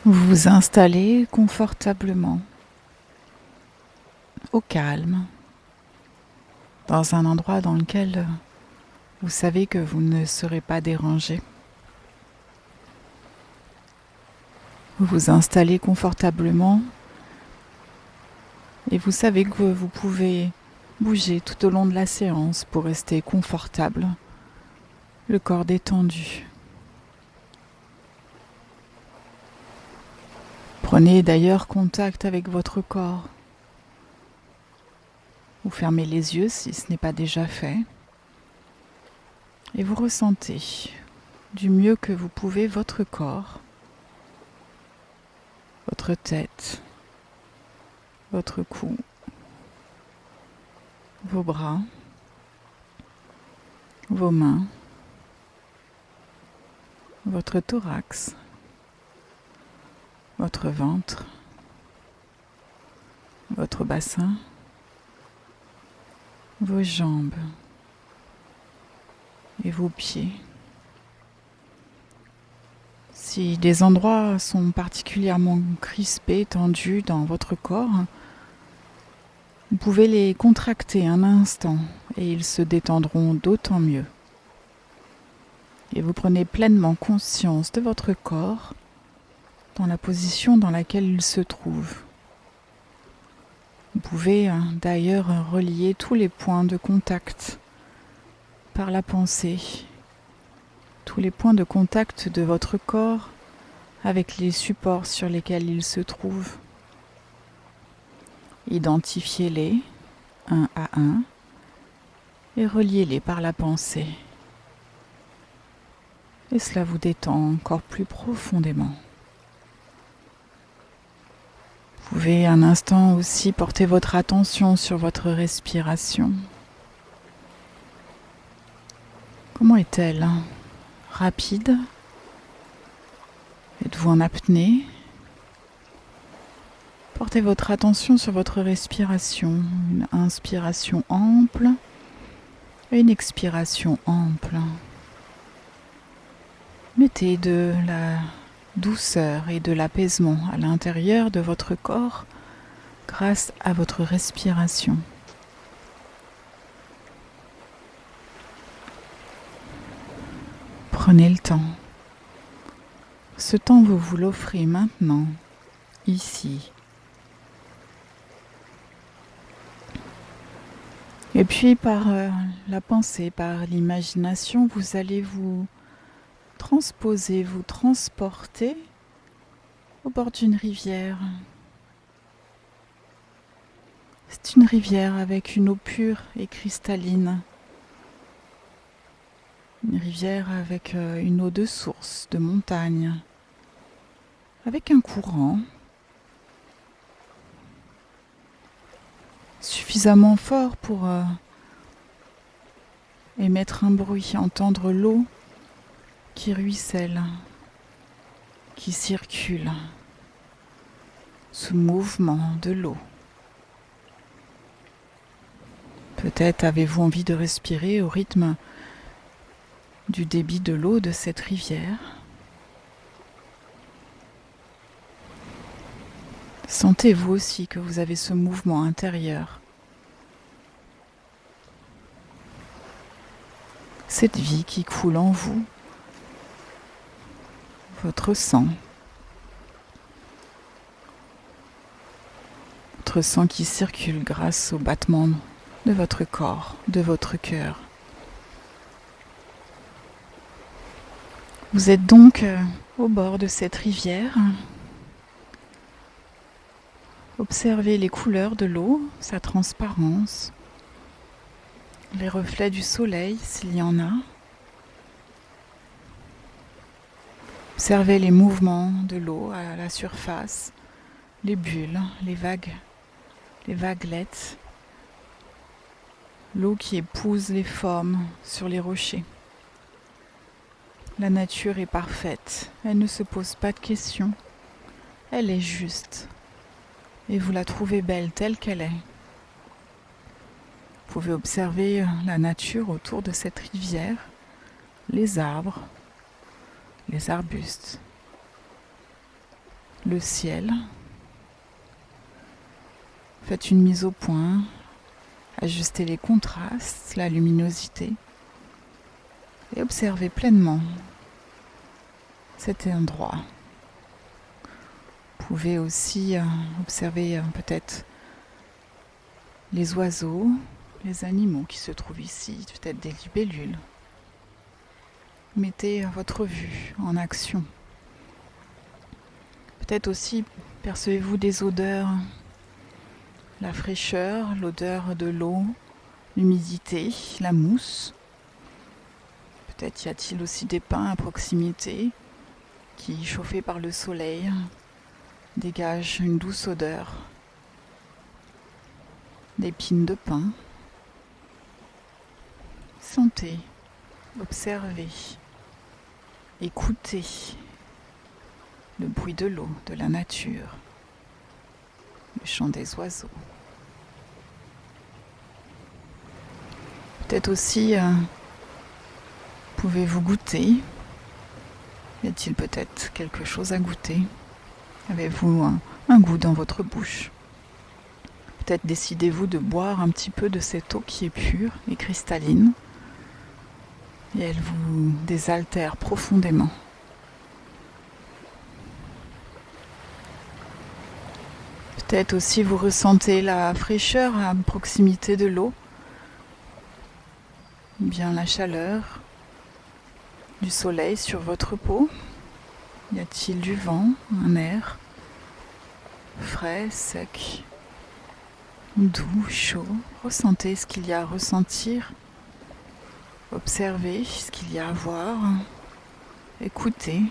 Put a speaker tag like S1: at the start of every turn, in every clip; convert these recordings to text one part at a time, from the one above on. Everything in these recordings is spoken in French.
S1: Vous vous installez confortablement, au calme, dans un endroit dans lequel vous savez que vous ne serez pas dérangé. Vous vous installez confortablement et vous savez que vous pouvez bouger tout au long de la séance pour rester confortable, le corps détendu. Prenez d'ailleurs contact avec votre corps. Vous fermez les yeux si ce n'est pas déjà fait et vous ressentez du mieux que vous pouvez votre corps, votre tête, votre cou, vos bras, vos mains, votre thorax, votre ventre, votre bassin, vos jambes et vos pieds. Si des endroits sont particulièrement crispés, tendus dans votre corps, vous pouvez les contracter un instant et ils se détendront d'autant mieux. Et vous prenez pleinement conscience de votre corps dans la position dans laquelle il se trouve. Vous pouvez d'ailleurs relier tous les points de contact par la pensée, tous les points de contact de votre corps avec les supports sur lesquels il se trouve. Identifiez-les un à un et reliez-les par la pensée. Et cela vous détend encore plus profondément. Vous pouvez un instant aussi porter votre attention sur votre respiration. Comment est-elle ? Rapide ? Êtes-vous en apnée ? Portez votre attention sur votre respiration, une inspiration ample et une expiration ample. Mettez de la douceur et de l'apaisement à l'intérieur de votre corps grâce à votre respiration. Prenez le temps. Ce temps, vous vous l'offrez maintenant, ici. Et puis par la pensée, par l'imagination, vous allez vous transposer, vous transporter au bord d'une rivière. C'est une rivière avec une eau pure et cristalline. Une rivière avec une eau de source, de montagne, avec un courant suffisamment fort pour émettre un bruit, entendre l'eau qui ruisselle, qui circule, ce mouvement de l'eau. Peut-être avez-vous envie de respirer au rythme du débit de l'eau de cette rivière. Sentez-vous aussi que vous avez ce mouvement intérieur, cette vie qui coule en vous, votre sang qui circule grâce au battement de votre corps, de votre cœur. Vous êtes donc au bord de cette rivière. Observez les couleurs de l'eau, sa transparence, les reflets du soleil s'il y en a. Observez les mouvements de l'eau à la surface, les bulles, les vagues, les vaguelettes, l'eau qui épouse les formes sur les rochers. La nature est parfaite, elle ne se pose pas de questions, elle est juste. Et vous la trouvez belle telle qu'elle est. Vous pouvez observer la nature autour de cette rivière, les arbres, les arbustes, le ciel. Faites une mise au point, ajustez les contrastes, la luminosité et observez pleinement cet endroit. Vous pouvez aussi observer peut-être les oiseaux, les animaux qui se trouvent ici, peut-être des libellules. Mettez votre vue en action. Peut-être aussi percevez-vous des odeurs, la fraîcheur, l'odeur de l'eau, l'humidité, la mousse. Peut-être y a-t-il aussi des pins à proximité qui, chauffés par le soleil, dégagent une douce odeur d'épines de pin. Sentez, observez, écoutez le bruit de l'eau, de la nature, le chant des oiseaux. Peut-être aussi pouvez-vous goûter. Y a-t-il peut-être quelque chose à goûter? Avez-vous un goût dans votre bouche? Peut-être décidez-vous de boire un petit peu de cette eau qui est pure et cristalline. Et elle vous désaltère profondément. Peut-être aussi vous ressentez la fraîcheur à proximité de l'eau, bien la chaleur du soleil sur votre peau. Y a-t-il du vent, un air frais, sec, doux, chaud? Ressentez ce qu'il y a à ressentir. Observez ce qu'il y a à voir. Écoutez.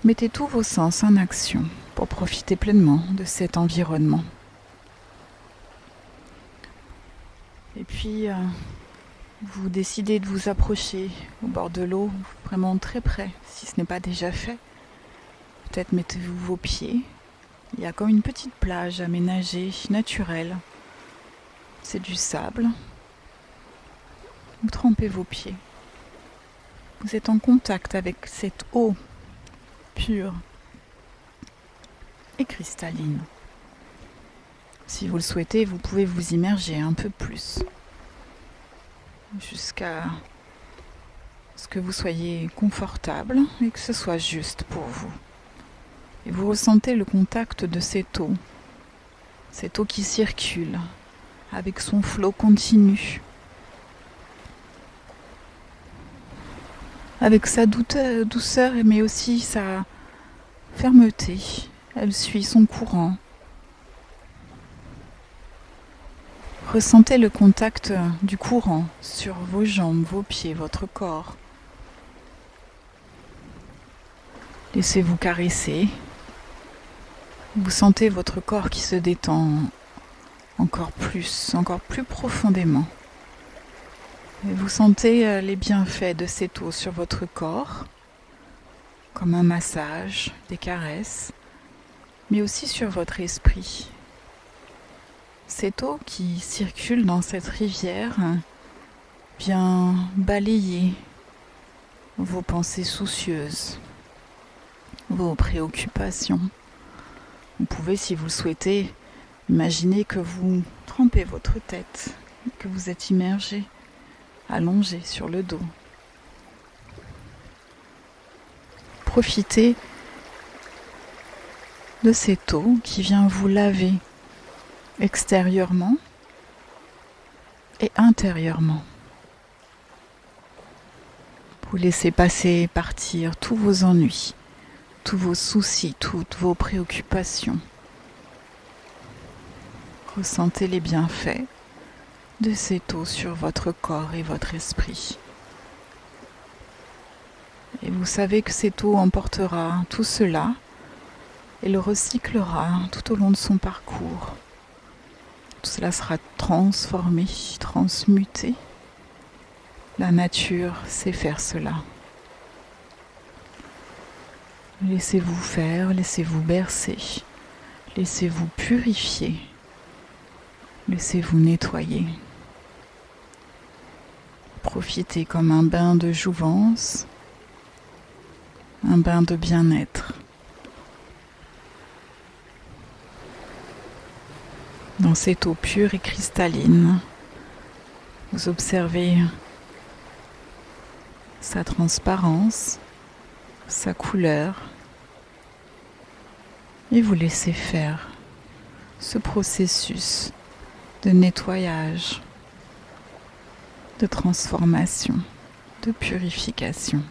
S1: Mettez tous vos sens en action pour profiter pleinement de cet environnement. Et puis, vous décidez de vous approcher au bord de l'eau, vraiment très près, si ce n'est pas déjà fait. Peut-être mettez-vous vos pieds. Il y a comme une petite plage aménagée, naturelle. C'est du sable. Vous trempez vos pieds. Vous êtes en contact avec cette eau pure et cristalline. Si vous le souhaitez, vous pouvez vous immerger un peu plus jusqu'à ce que vous soyez confortable et que ce soit juste pour vous. Et vous ressentez le contact de cette eau qui circule avec son flot continu, avec sa douceur mais aussi sa fermeté. Elle suit son courant. Ressentez le contact du courant sur vos jambes, vos pieds, votre corps. Laissez-vous caresser. Vous sentez votre corps qui se détend encore plus profondément. Et vous sentez les bienfaits de cette eau sur votre corps, comme un massage, des caresses, mais aussi sur votre esprit. Cette eau qui circule dans cette rivière vient balayer vos pensées soucieuses, vos préoccupations. Vous pouvez, si vous le souhaitez, imaginer que vous trempez votre tête, que vous êtes immergé, allongé sur le dos. Profitez de cette eau qui vient vous laver extérieurement et intérieurement. Vous laissez partir tous vos ennuis, tous vos soucis, toutes vos préoccupations. Ressentez les bienfaits de cette eau sur votre corps et votre esprit. Et vous savez que cette eau emportera tout cela et le recyclera tout au long de son parcours. Tout cela sera transformé, transmuté. La nature sait faire cela. Laissez-vous faire, laissez-vous bercer, laissez-vous purifier, laissez-vous nettoyer. Profitez comme un bain de jouvence un bain de bien-être. Dans cette eau pure et cristalline, vous observez sa transparence, sa couleur, et vous laissez faire ce processus de nettoyage, de transformation, de purification.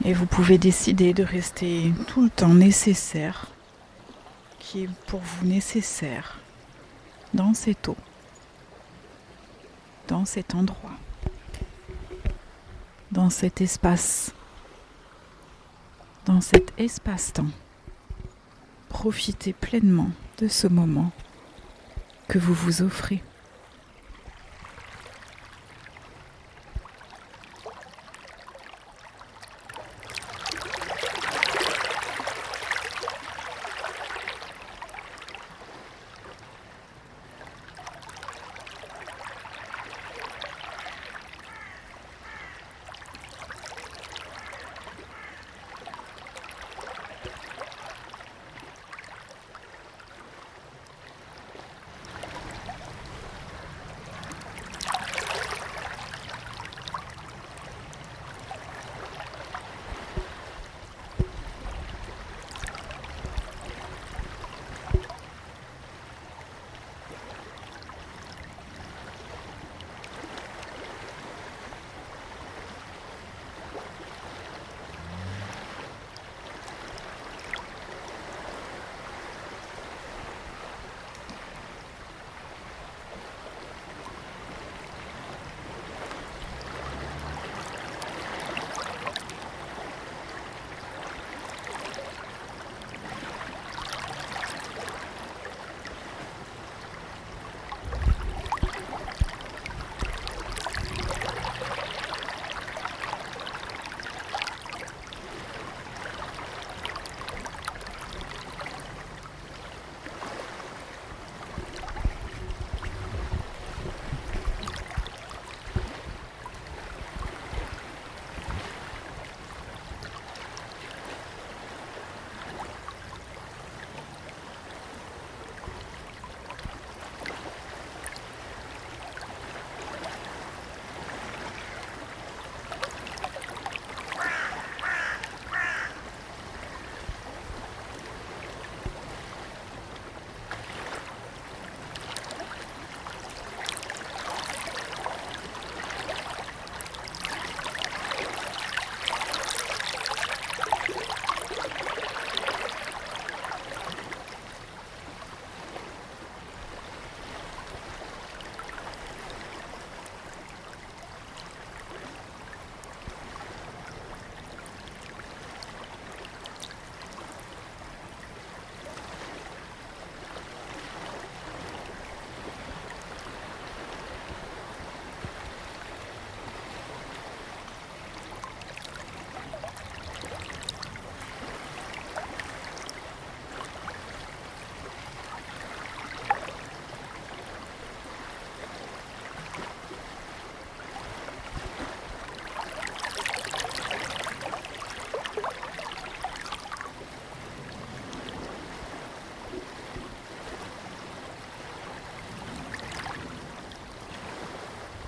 S1: Et vous pouvez décider de rester tout le temps nécessaire, qui est pour vous nécessaire, dans cette eau, dans cet endroit, dans cet espace, dans cet espace-temps. Profitez pleinement de ce moment que vous vous offrez.